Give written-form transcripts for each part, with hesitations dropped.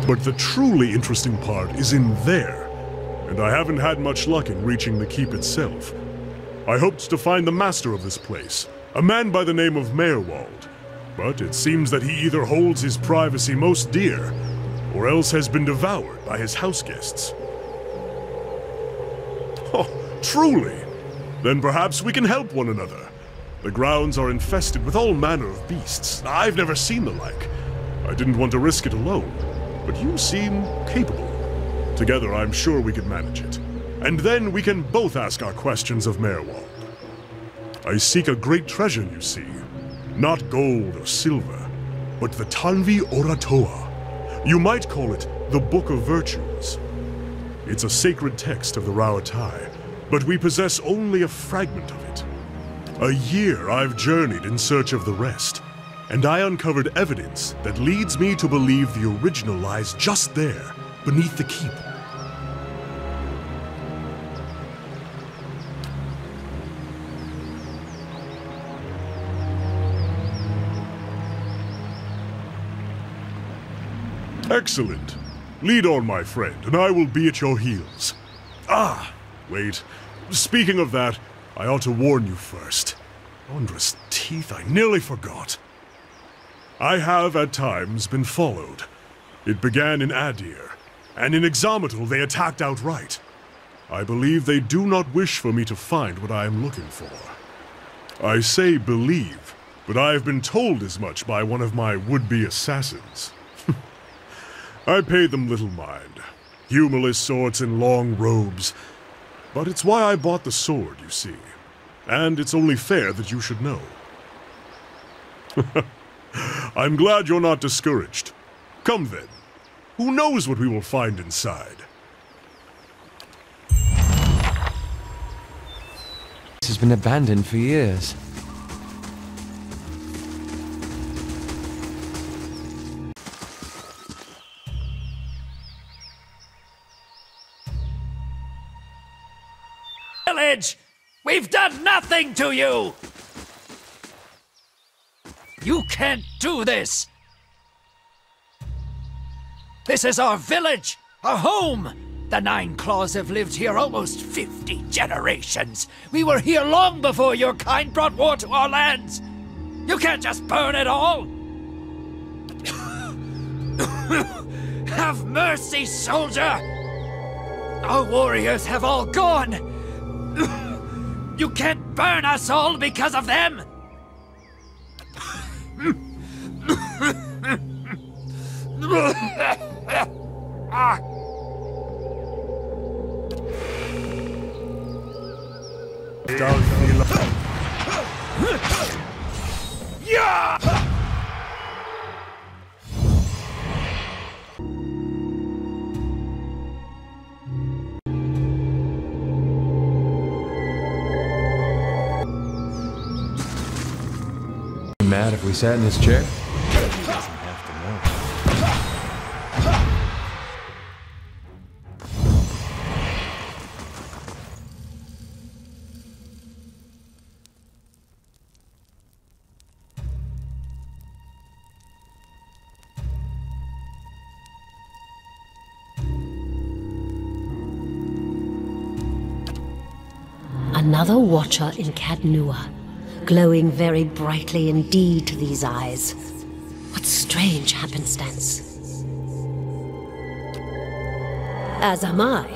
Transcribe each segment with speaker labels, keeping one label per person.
Speaker 1: But the truly interesting part is in there, and I haven't had much luck in reaching the keep itself. I hoped to find the master of this place, a man by the name of Meerwald, but it seems that he either holds his privacy most dear, or else has been devoured by his house guests. Oh, truly? Then perhaps we can help one another. The grounds are infested with all manner of beasts. I've never seen the like. I didn't want to risk it alone. But you seem capable. Together, I'm sure we could manage it. And then we can both ask our questions of Meerwald. I seek a great treasure, you see. Not gold or silver, but the Tanvi Oratoa. You might call it the Book of Virtues. It's a sacred text of the Rauatai, but we possess only a fragment of it. A year I've journeyed in search of the rest. And I uncovered evidence that leads me to believe the original lies just there, beneath the keep. Excellent. Lead on, my friend, and I will be at your heels. Ah, wait. Speaking of that, I ought to warn you first. Wondrous teeth, I nearly forgot. I have, at times, been followed. It began in Adir, and in Exometal they attacked outright. I believe they do not wish for me to find what I am looking for. I say believe, but I have been told as much by one of my would-be assassins. I pay them little mind. Humorless sorts in long robes. But it's why I bought the sword, you see. And it's only fair that you should know. I'm glad you're not discouraged. Come then. Who knows what we will find inside?
Speaker 2: This has been abandoned for years.
Speaker 3: Village! We've done nothing to you! You can't do this! This is our village, our home! The Nine Claws have lived here almost 50 generations. We were here long before your kind brought war to our lands. You can't just burn it all! Have mercy, soldier! Our warriors have all gone! You can't burn us all because of them! Yeah!
Speaker 2: Mad if we sat in this chair?
Speaker 4: Another watcher in Cadnua, glowing very brightly indeed to these eyes. What strange happenstance. As am I.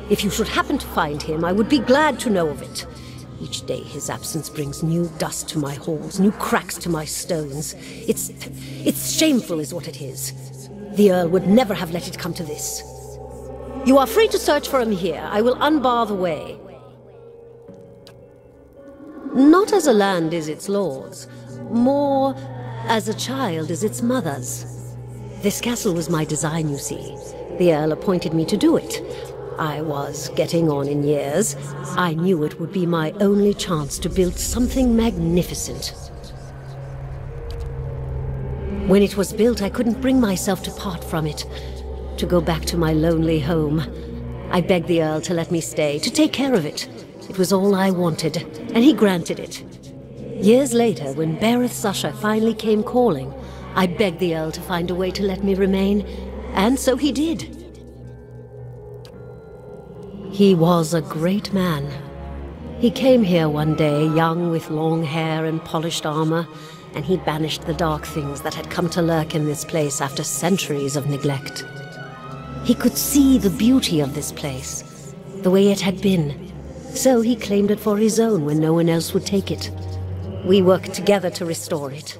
Speaker 4: If you should happen to find him, I would be glad to know of it. Each day his absence brings new dust to my halls, new cracks to my stones. It's shameful is what it is. The Earl would never have let it come to this. You are free to search for him here. I will unbar the way. Not as a land is its lord's, more as a child as its mother's. This castle was my design, you see. The Earl appointed me to do it. I was getting on in years. I knew it would be my only chance to build something magnificent. When it was built, I couldn't bring myself to part from it, to go back to my lonely home. I begged the Earl to let me stay, to take care of it. It was all I wanted, and he granted it. Years later, when Bereth's usher finally came calling, I begged the Earl to find a way to let me remain, and so he did. He was a great man. He came here one day, young with long hair and polished armor, and he banished the dark things that had come to lurk in this place after centuries of neglect. He could see the beauty of this place, the way it had been, so he claimed it for his own when no one else would take it. We worked together to restore it.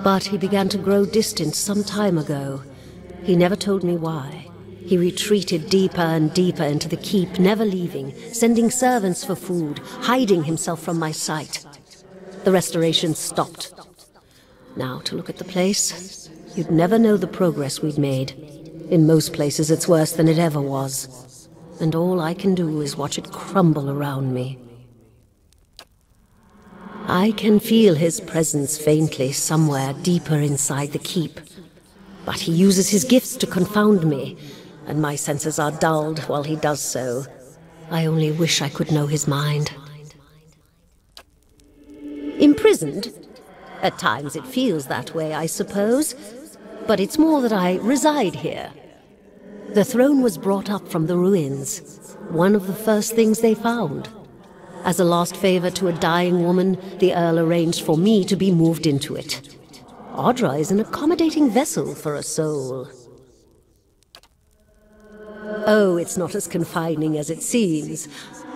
Speaker 4: But he began to grow distant some time ago. He never told me why. He retreated deeper and deeper into the keep, never leaving, sending servants for food, hiding himself from my sight. The restoration stopped. Now, to look at the place, you'd never know the progress we'd made. In most places, it's worse than it ever was. And all I can do is watch it crumble around me. I can feel his presence faintly somewhere deeper inside the keep. But he uses his gifts to confound me, and my senses are dulled while he does so. I only wish I could know his mind. Imprisoned? At times it feels that way, I suppose. But it's more that I reside here. The throne was brought up from the ruins, one of the first things they found. As a last favor to a dying woman, the Earl arranged for me to be moved into it. Audra is an accommodating vessel for a soul. Oh, it's not as confining as it seems.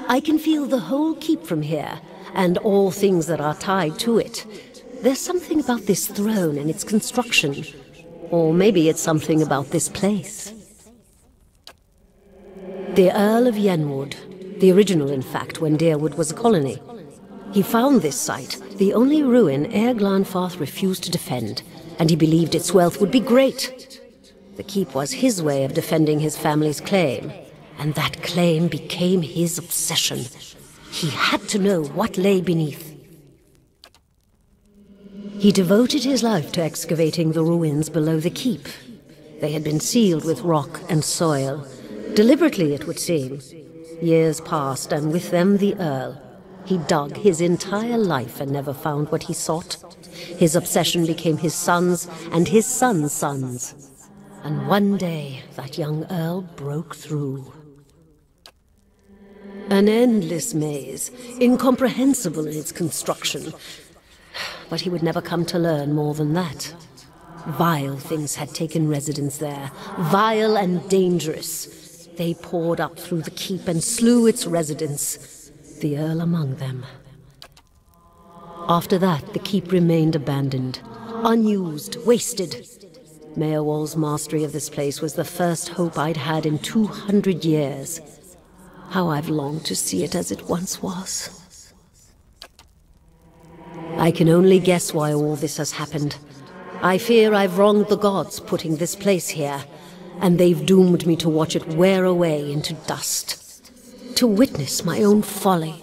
Speaker 4: I can feel the whole keep from here, and all things that are tied to it. There's something about this throne and its construction. Or maybe it's something about this place. The Earl of Yenwood, the original, in fact, when Deerwood was a colony. He found this site, the only ruin Ere Glanfarth refused to defend, and he believed its wealth would be great. The keep was his way of defending his family's claim, and that claim became his obsession. He had to know what lay beneath. He devoted his life to excavating the ruins below the keep. They had been sealed with rock and soil, deliberately it would seem. Years passed, and with them the Earl. He dug his entire life and never found what he sought. His obsession became his sons and his sons' sons. And one day, that young Earl broke through. An endless maze, incomprehensible in its construction. But he would never come to learn more than that. Vile things had taken residence there, vile and dangerous. They poured up through the keep and slew its residents, the Earl among them. After that, the keep remained abandoned, unused, wasted. Meowall's mastery of this place was the first hope I'd had in 200 years. How I've longed to see it as it once was. I can only guess why all this has happened. I fear I've wronged the gods putting this place here, and they've doomed me to watch it wear away into dust. To witness my own folly.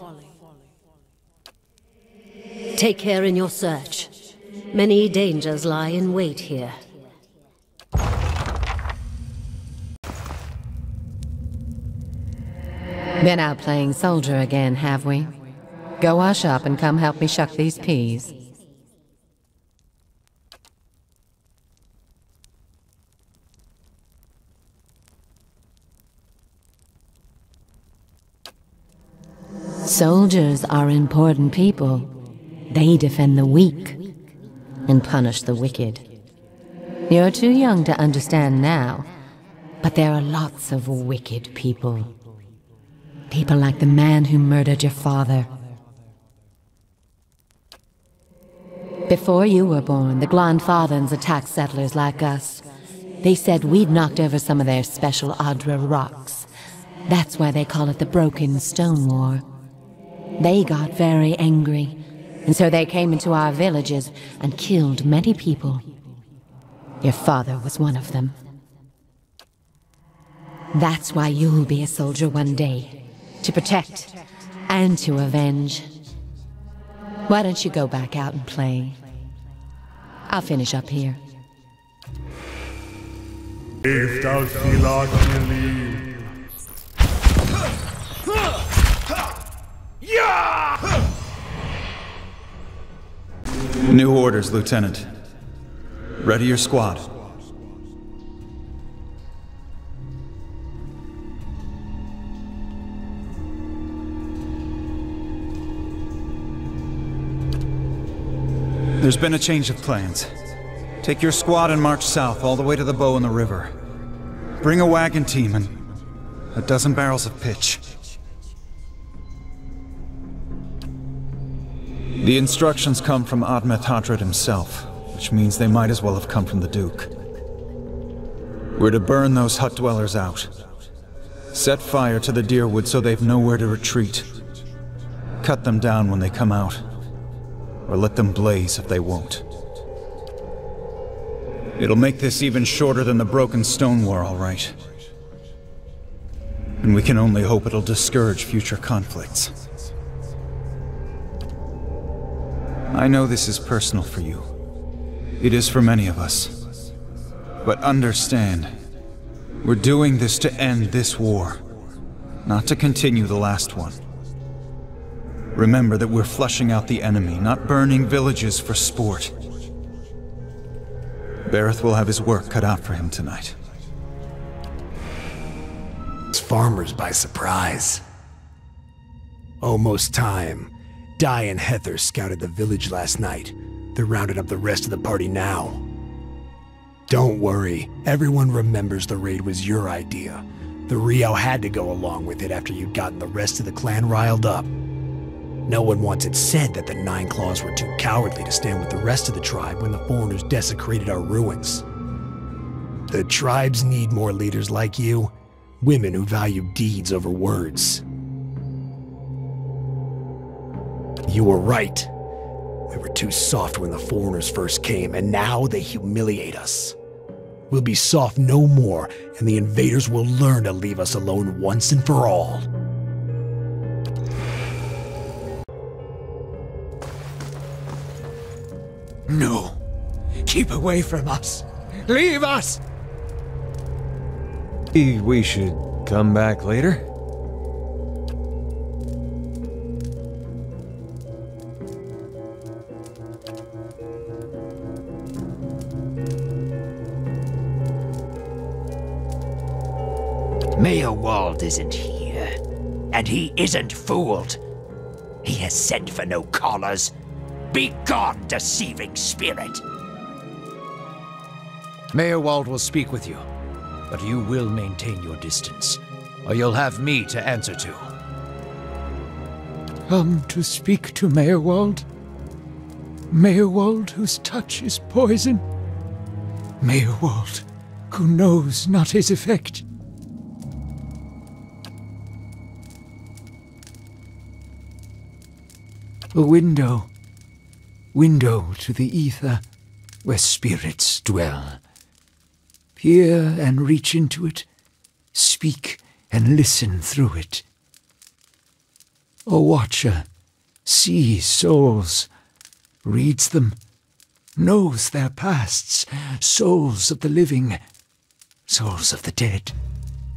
Speaker 4: Take care in your search. Many dangers lie in wait here.
Speaker 5: Been out playing soldier again, have we? Go wash up and come help me shuck these peas. Soldiers are important people. They defend the weak and punish the wicked. You're too young to understand now, but there are lots of wicked people. People like the man who murdered your father. Before you were born, the Glanfarthans attacked settlers like us. They said we'd knocked over some of their special Audra rocks. That's why they call it the Broken Stone War. They got very angry, and so they came into our villages and killed many people. Your father was one of them. That's why you'll be a soldier one day, to protect and to avenge. Why don't you go back out and play? I'll finish up here.
Speaker 1: If thou feel like to leave.
Speaker 6: New orders, Lieutenant. Ready your squad. There's been a change of plans. Take your squad and march south all the way to the bow in the river. Bring a wagon team and a dozen barrels of pitch. The instructions come from Admet Hadred himself, which means they might as well have come from the Duke. We're to burn those hut dwellers out. Set fire to the deerwood so they've nowhere to retreat. Cut them down when they come out. Or let them blaze if they won't. It'll make this even shorter than the broken stone war, all right. And we can only hope it'll discourage future conflicts. I know this is personal for you. It is for many of us. But understand, we're doing this to end this war, not to continue the last one. Remember that we're flushing out the enemy, not burning villages for sport. Bareth will have his work cut out for him tonight.
Speaker 7: It's farmers by surprise. Almost time. Di and Heather scouted the village last night. They're rounding up the rest of the party now. Don't worry, everyone remembers the raid was your idea. The Rio had to go along with it after you'd gotten the rest of the clan riled up. No one once had said that the Nine Claws were too cowardly to stand with the rest of the tribe when the foreigners desecrated our ruins. The tribes need more leaders like you, women who value deeds over words. You were right. We were too soft when the foreigners first came, and now they humiliate us. We'll be soft no more, and the invaders will learn to leave us alone once and for all.
Speaker 3: No. Keep away from us. Leave us!
Speaker 2: We should come back later?
Speaker 3: Mayor Wald isn't here, and he isn't fooled. He has sent for no callers. Be gone, deceiving spirit! Mayor Wald will speak with you, but you will maintain your distance, or you'll have me to answer to.
Speaker 8: Come to speak to Mayor Wald? Mayor Wald whose touch is poison? Mayor Wald who knows not his effect? A window to the ether where spirits dwell. Peer and reach into it, speak and listen through it. A watcher sees souls, reads them, knows their pasts, souls of the living, souls of the dead,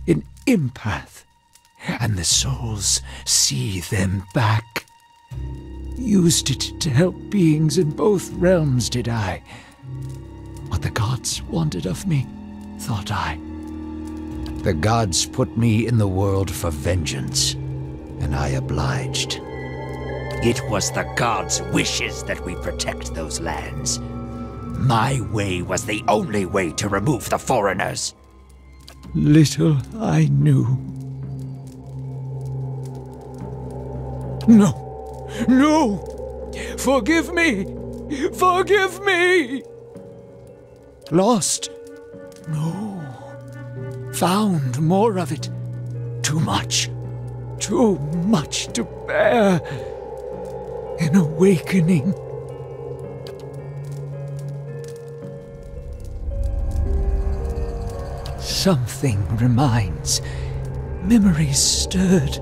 Speaker 8: an empath, and the souls see them back. Used it to help beings in both realms, did I. What the gods wanted of me, thought I.
Speaker 3: The gods put me in the world for vengeance, and I obliged. It was the gods' wishes that we protect those lands. My way was the only way to remove the foreigners.
Speaker 8: Little I knew. No! No! Forgive me! Forgive me! Lost? No. Found more of it. Too much. too much to bear. An awakening. Something reminds. Memories stirred.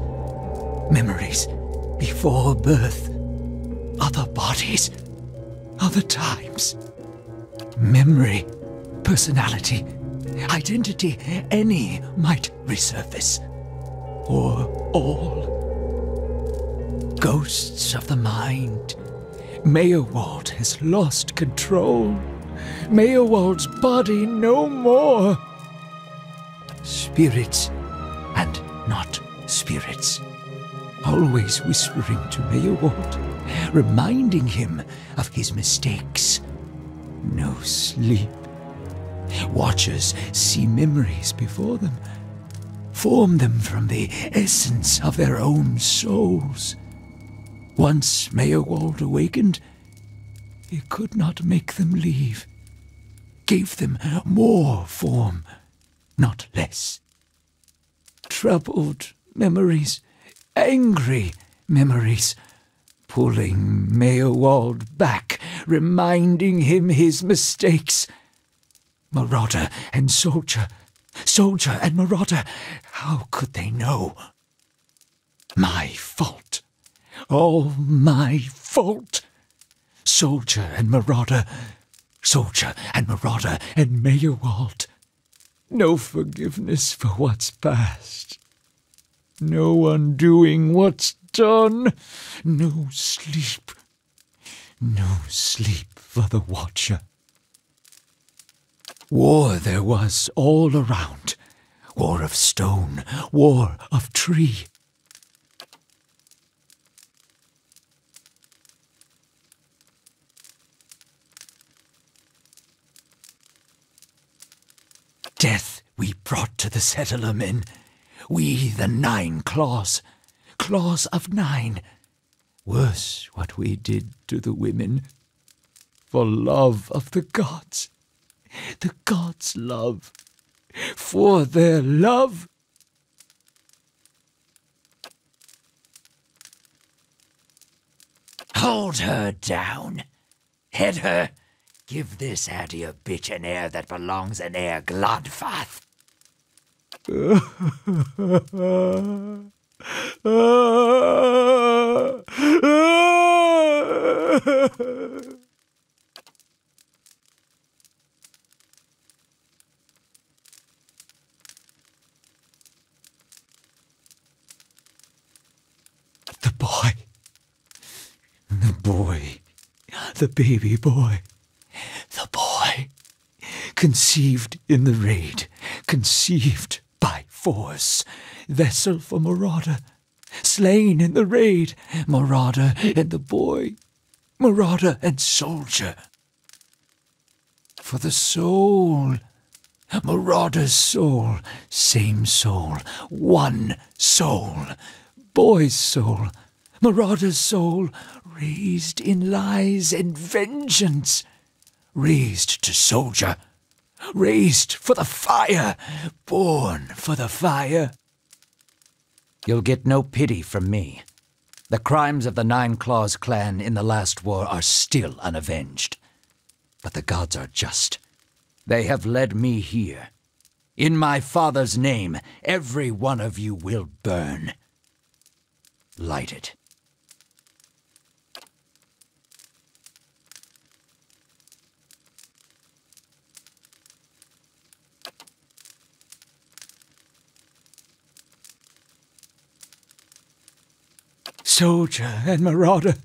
Speaker 8: Memories before birth. Other bodies. Other times. Memory. Personality. Identity. Any might resurface. Or all. Ghosts of the mind. Meowald has lost control. Meowald's body no more. Spirits and not spirits. Always whispering to Meowald, reminding him of his mistakes. No sleep. Watchers see memories before them, form them from the essence of their own souls. Once Meowald awakened, he could not make them leave. Gave them more form, not less. Troubled memories, angry memories, pulling Meowald back, reminding him his mistakes. Marauder and soldier, soldier and marauder, how could they know? My fault. All my fault. Soldier and marauder, soldier and marauder and Meowald. No forgiveness for what's past. No undoing what's done. No sleep. No sleep for the Watcher. War there was all around. War of stone, war of tree. Death we brought to the settler men. We, the 9 claws. Claws of 9. Worse what we did to the women. For love of the gods. The gods' love. For their love.
Speaker 3: Hold her down. Head her. Give this Addy bitch an air that belongs in Air Glodfath.
Speaker 8: The baby boy. The boy. Conceived in the raid. Conceived by force. Vessel for Marauder. Slain in the raid. Marauder and the boy. Marauder and soldier. For the soul. Marauder's soul. Same soul. One soul. Boy's soul. Marauder's soul. Raised in lies and vengeance. Raised to soldier. Raised for the fire. Born for the fire.
Speaker 3: You'll get no pity from me. The crimes of the 9 Claws clan in the last war are still unavenged. But the gods are just. They have led me here. In my father's name, every one of you will burn. Light it.
Speaker 8: Soldier and marauder,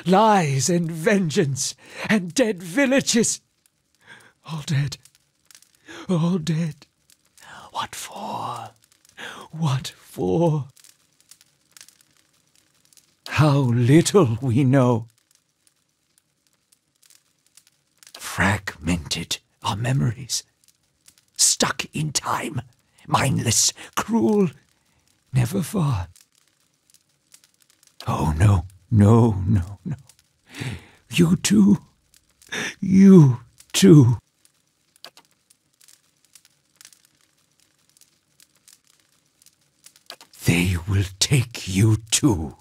Speaker 8: lies and vengeance, and dead villages. All dead. All dead. What for? What for? How little we know. Fragmented our memories. Stuck in time. Mindless, cruel, never far. Oh, no, no, no, no. You too. You too. they will take you too.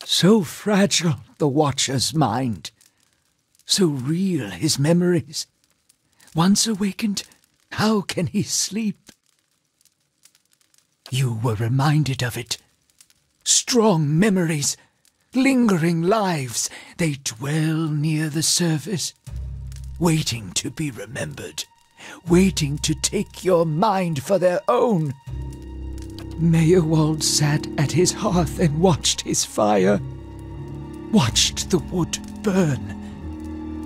Speaker 8: So fragile the Watcher's mind, so real his memories. Once awakened, how can he sleep? You were reminded of it. Strong memories, lingering lives, they dwell near the surface, waiting to be remembered, waiting to take your mind for their own. Meyerwald sat at his hearth and watched his fire, watched the wood burn.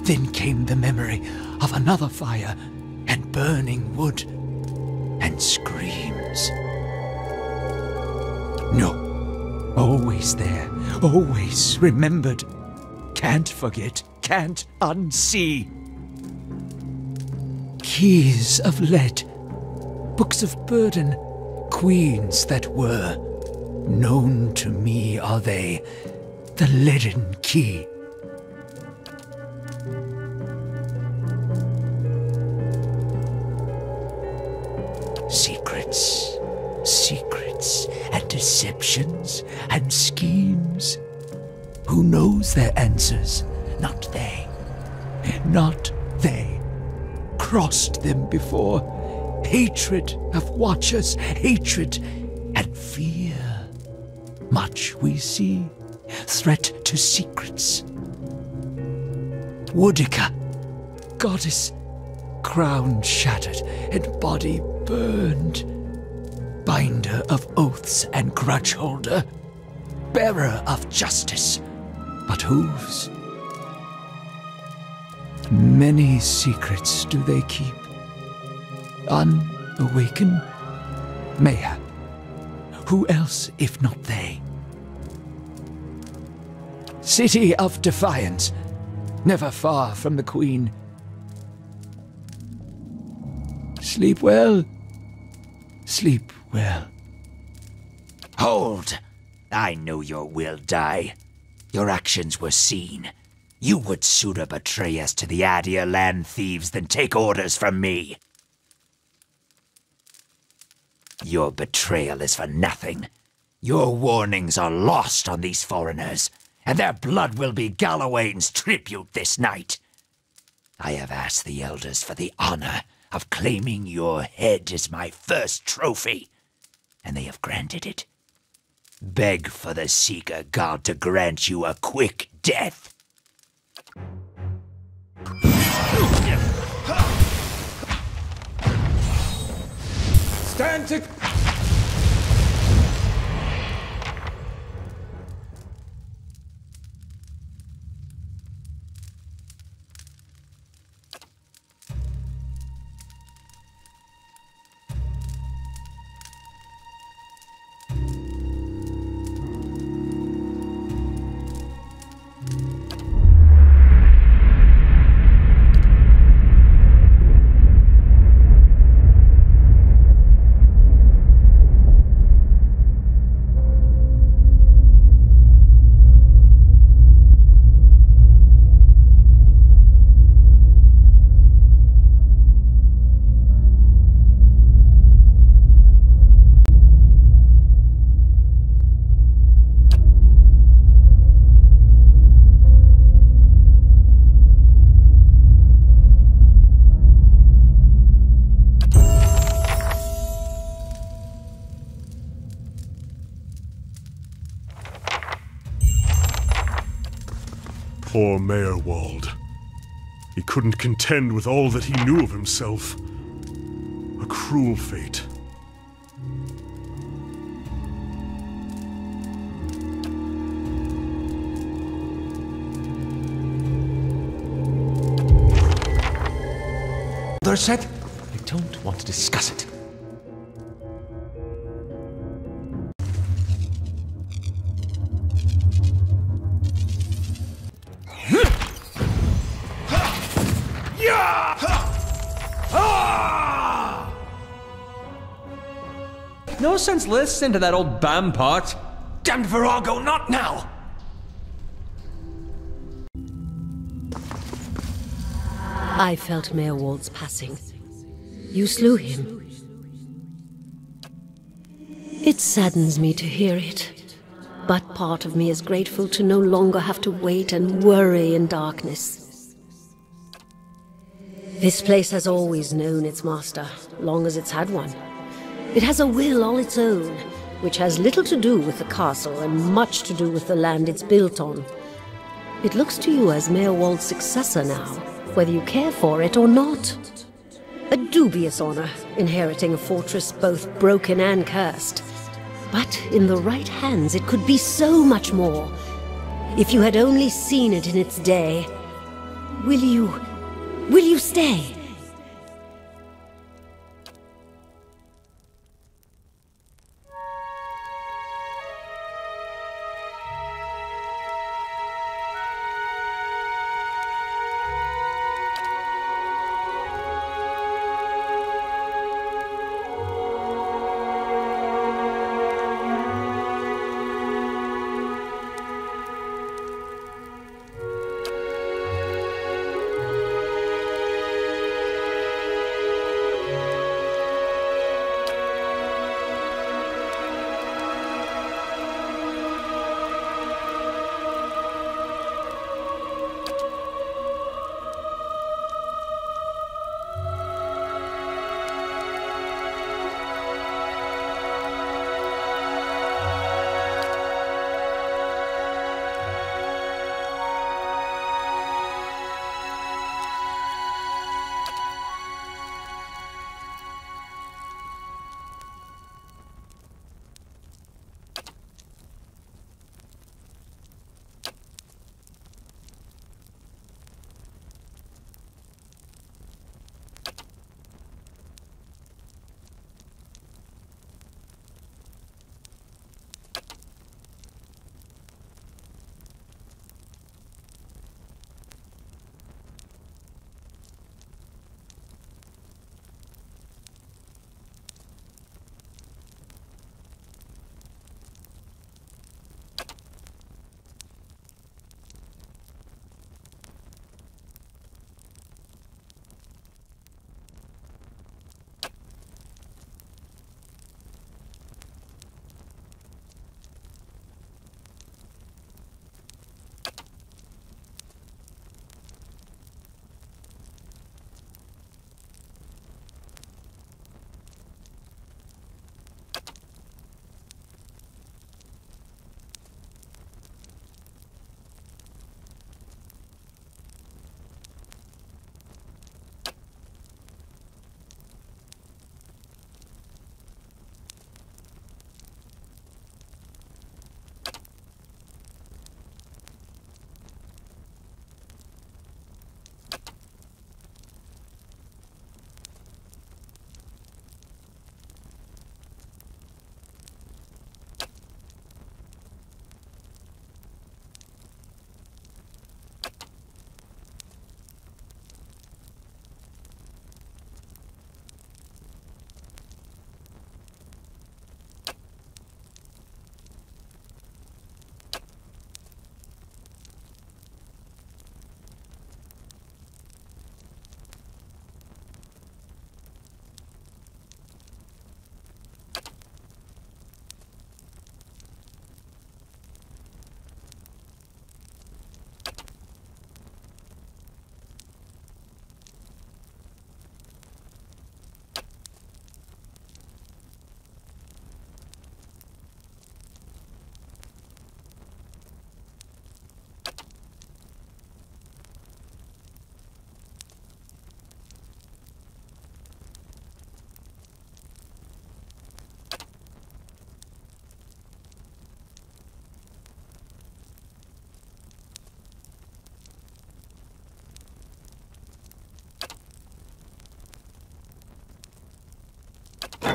Speaker 8: Then came the memory of another fire and burning wood and screams. No, always there, always remembered. Can't forget, can't unsee. Keys of lead, books of burden, queens that were. Known to me are they, the leaden key. Secrets, secrets, and deceptions, and schemes. Who knows their answers? Not they. Not they. Crossed them before. Hatred of Watchers, hatred and fear. Much we see. Threat to secrets. Woodica, goddess, crown shattered and body burned. Binder of oaths and grudge holder. Bearer of justice, but whose? Many secrets do they keep. Unawakened? Mayhap. Who else if not they? City of Defiance, never far from the Queen. Sleep well. Sleep well.
Speaker 3: Hold! I know your will die. Your actions were seen. You would sooner betray us to the Adir land thieves than take orders from me. Your betrayal is for nothing. Your warnings are lost on these foreigners, and their blood will be Gallowayne's tribute this night. I have asked the elders for the honor of claiming your head as my first trophy, and they have granted it. Beg for the Seeker God to grant you a quick death.
Speaker 2: Stand to...
Speaker 1: Poor Meyerwald. He couldn't contend with all that he knew of himself. A cruel fate.
Speaker 2: Baldur said, I don't want to discuss it. No sense listening to that old bam part.
Speaker 3: Damned Virago, not now!
Speaker 4: I felt Meyerwald's passing. You slew him. It saddens me to hear it, but part of me is grateful to no longer have to wait and worry in darkness. This place has always known its master, long as it's had one. It has a will all its own, which has little to do with the castle and much to do with the land it's built on. It looks to you as Meerwald's successor now, whether you care for it or not. A dubious honor, inheriting a fortress both broken and cursed. But in the right hands, it could be so much more. If you had only seen it in its day. Will you stay?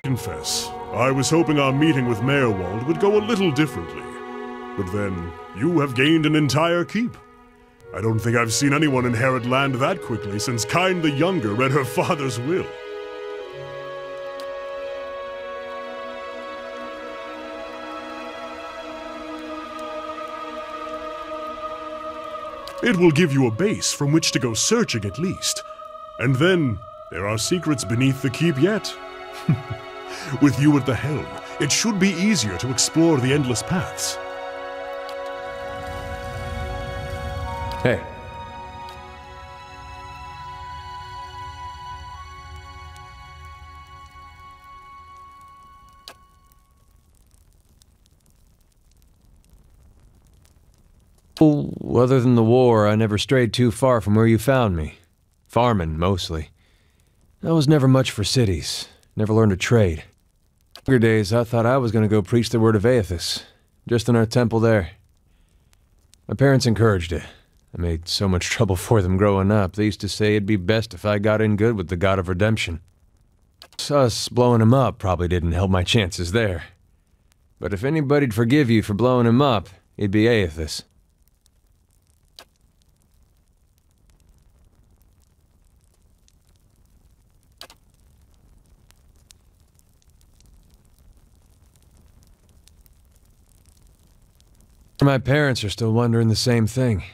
Speaker 1: Confess, I was hoping our meeting with Meerwald would go a little differently. But then, you have gained an entire keep. I don't think I've seen anyone inherit land that quickly since Kind the Younger read her father's will. It will give you a base from which to go searching at least. And then, There are secrets beneath the keep yet. With you at the helm, it should be easier to explore the endless paths.
Speaker 9: Hey. Well, other than the war, I never strayed too far from where you found me. Farming, mostly. I was never much for cities. Never learned a trade. Younger days, I thought I was going to go preach the word of Aethys, just in our temple there. My parents encouraged it. I made so much trouble for them growing up. They used to say it'd be best if I got in good with the god of redemption. Us blowing him up probably didn't help my chances there. But if anybody'd forgive you for blowing him up, it'd be Aethys. My parents are still wondering the same thing.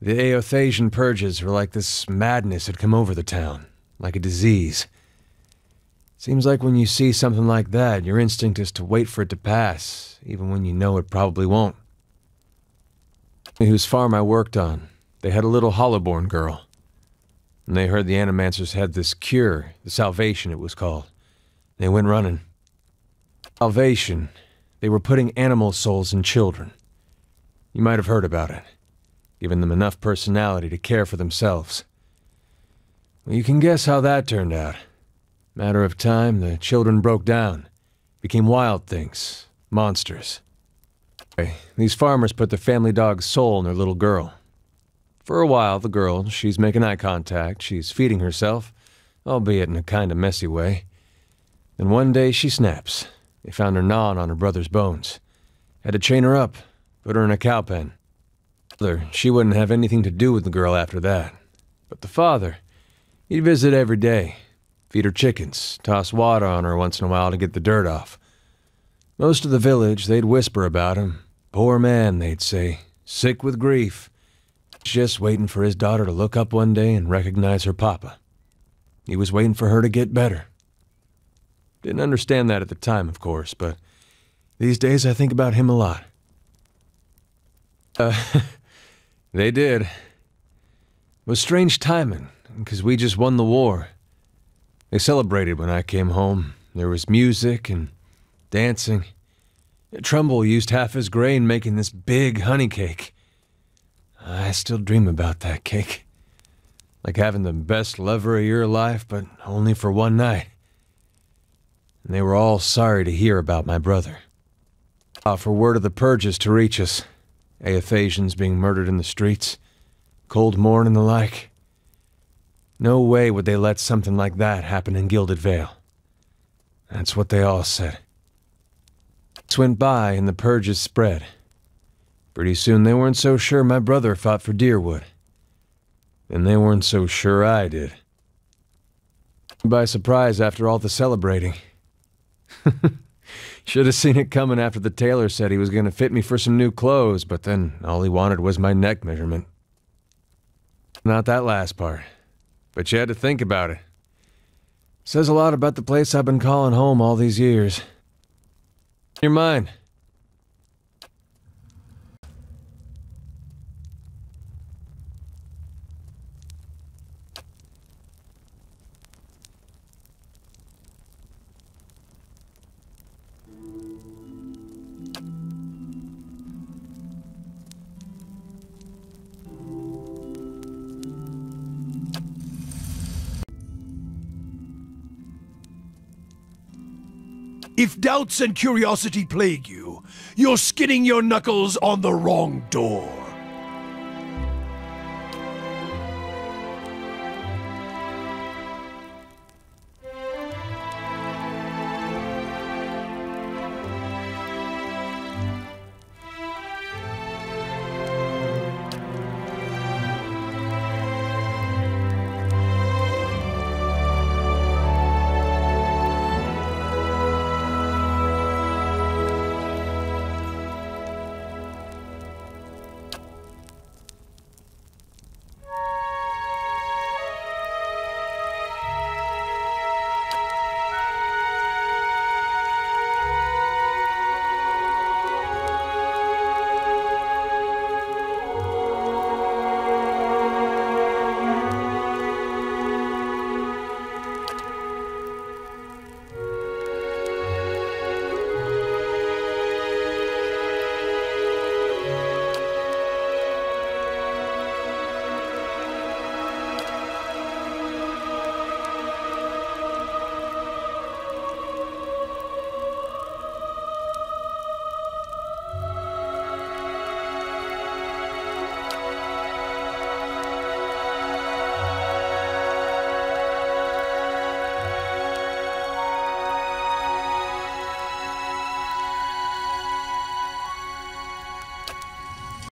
Speaker 9: The Aethasian purges were like this madness had come over the town, like a disease. Seems like when you see something like that, your instinct is to wait for it to pass, even when you know it probably won't. Whose farm I worked on, they had a little hollowborn girl. And they heard the Animancers had this cure, the Salvation it was called. They went running. Salvation. They were putting animal souls in children. You might have heard about it, giving them enough personality to care for themselves. Well, you can guess how that turned out. Matter of time, the children broke down, became wild things, monsters. These farmers put the family dog's soul in their little girl. For a while, the girl, she's making eye contact, she's feeding herself, albeit in a kind of messy way. Then one day she snaps. They found her gnawing on her brother's bones. Had to chain her up, put her in a cow pen. She wouldn't have anything to do with the girl after that. But the father, he'd visit every day, feed her chickens, toss water on her once in a while to get the dirt off. Most of the village, they'd whisper about him. Poor man, they'd say, sick with grief. Just waiting for his daughter to look up one day and recognize her papa. He was waiting for her to get better. Didn't understand that at the time, of course, but these days I think about him a lot. They did. It was strange timing, because we just won the war. They celebrated when I came home. There was music and dancing. Trumbull used half his grain making this big honey cake. I still dream about that cake. Like having the best lover of your life, but only for one night. And they were all sorry to hear about my brother. For word of the purges to reach us. Aethasians being murdered in the streets. Cold morn and the like. No way would they let something like that happen in Gilded Vale. That's what they all said. This went by and the purges spread. Pretty soon they weren't so sure my brother fought for Deerwood. And they weren't so sure I did. By surprise after all the celebrating. Should have seen it coming after the tailor said he was going to fit me for some new clothes, but then all he wanted was my neck measurement. Not that last part, but you had to think about it. Says a lot about the place I've been calling home all these years. Your mind.
Speaker 10: If doubts and curiosity plague you, you're skinning your knuckles on the wrong door.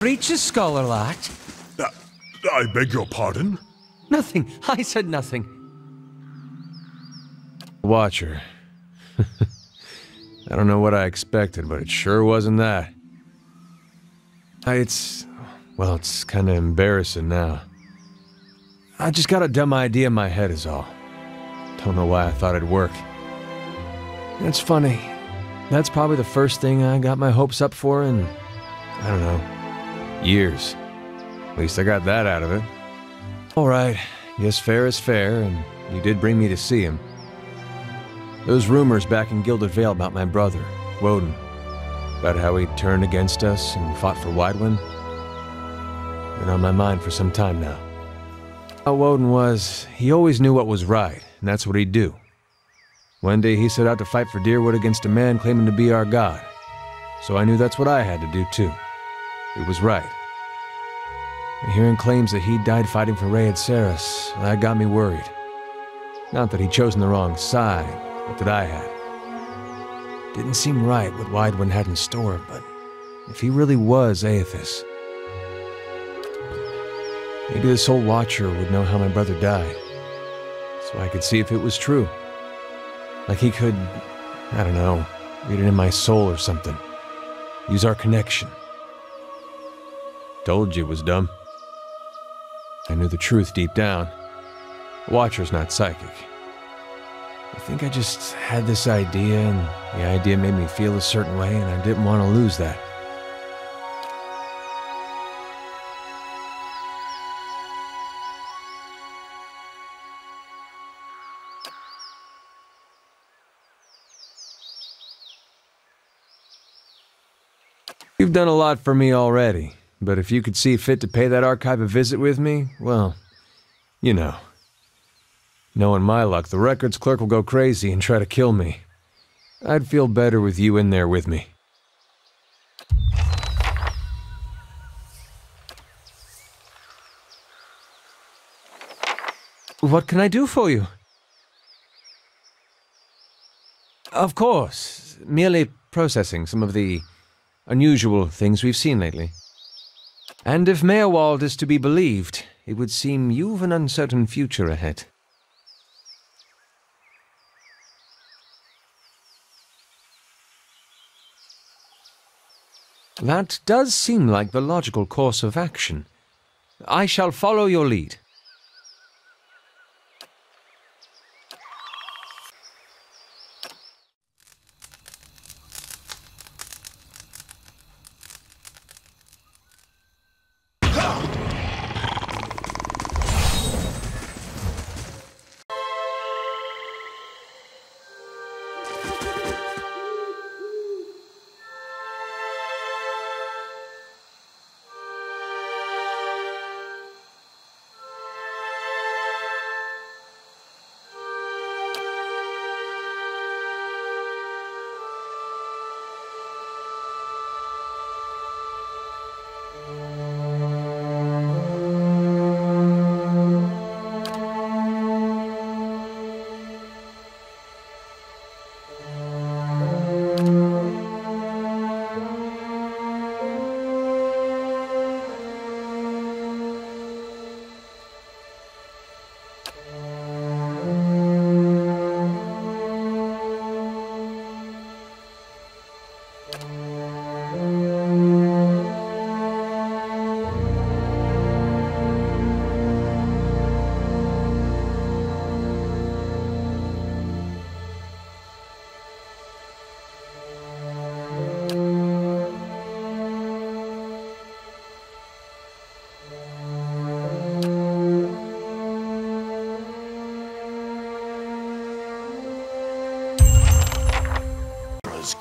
Speaker 2: breeches, Scholar Lact?
Speaker 1: I beg your pardon?
Speaker 2: Nothing. I said nothing.
Speaker 9: Watcher. I don't know what I expected, but it sure wasn't that. It's kind of embarrassing now. I just got a dumb idea in my head is all. Don't know why I thought it'd work. It's funny. That's probably the first thing I got my hopes up for in, I don't know, years. At least I got that out of it. Alright, yes, fair is fair, and you did bring me to see him. Those rumors back in Gilded Vale about my brother, Woden, about how he turned against us and fought for Icewind, been on my mind for some time now. How Woden was, he always knew what was right, and that's what he'd do. One day he set out to fight for Deerwood against a man claiming to be our god, so I knew that's what I had to do too. It was right. Hearing claims that he died fighting for Rayed Saris, that got me worried. Not that he'd chosen the wrong side, but that I had. Didn't seem right what Icewind had in store, but if he really was Aethys, maybe this old Watcher would know how my brother died, so I could see if it was true. Like he could, I don't know, read it in my soul or something. Use our connection. Told you it was dumb. I knew the truth deep down. The Watcher's not psychic. I think I just had this idea, and the idea made me feel a certain way, and I didn't want to lose that. You've done a lot for me already, but if you could see fit to pay that archive a visit with me, well, you know. Knowing my luck, the records clerk will go crazy and try to kill me. I'd feel better with you in there with me.
Speaker 2: What can I do for you? Of course, merely processing some of the unusual things we've seen lately. And if Meerwald is to be believed, it would seem you've an uncertain future ahead. That does seem like the logical course of action. I shall follow your lead.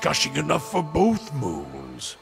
Speaker 10: Gushing enough for both moons.